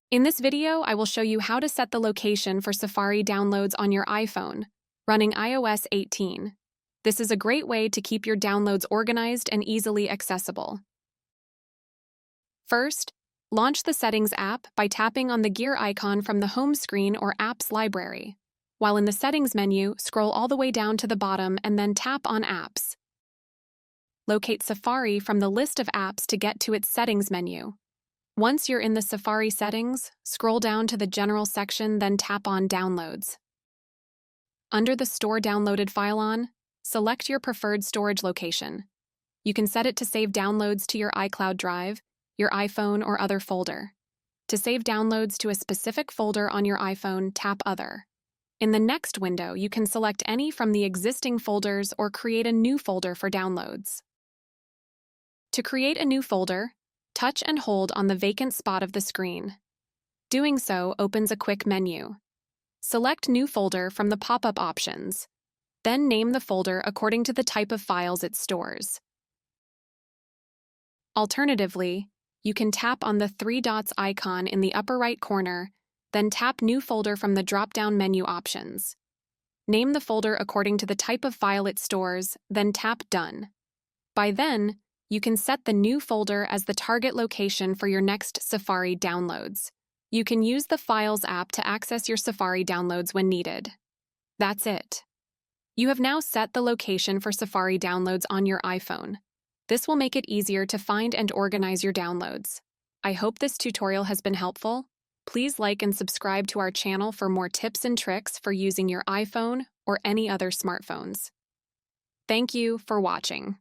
In this video, I will show you how to set the location for Safari downloads on your iPhone, running iOS 18. This is a great way to keep your downloads organized and easily accessible. First, launch the Settings app by tapping on the gear icon from the home screen or Apps library. While in the Settings menu, scroll all the way down to the bottom and then tap on Apps. Locate Safari from the list of apps to get to its Settings menu. Once you're in the Safari settings, scroll down to the General section, then tap on Downloads. Under the Store Downloaded File on, select your preferred storage location. You can set it to save downloads to your iCloud drive, your iPhone, or other folder. To save downloads to a specific folder on your iPhone, tap Other. In the next window, you can select any from the existing folders or create a new folder for downloads. To create a new folder, touch and hold on the vacant spot of the screen. Doing so opens a quick menu. Select New Folder from the pop-up options. Then name the folder according to the type of files it stores. Alternatively, you can tap on the three dots icon in the upper right corner, then tap New Folder from the drop-down menu options. Name the folder according to the type of file it stores, then tap Done. By then, you can set the new folder as the target location for your next Safari downloads. You can use the Files app to access your Safari downloads when needed. That's it. You have now set the location for Safari downloads on your iPhone. This will make it easier to find and organize your downloads. I hope this tutorial has been helpful. Please like and subscribe to our channel for more tips and tricks for using your iPhone or any other smartphones. Thank you for watching.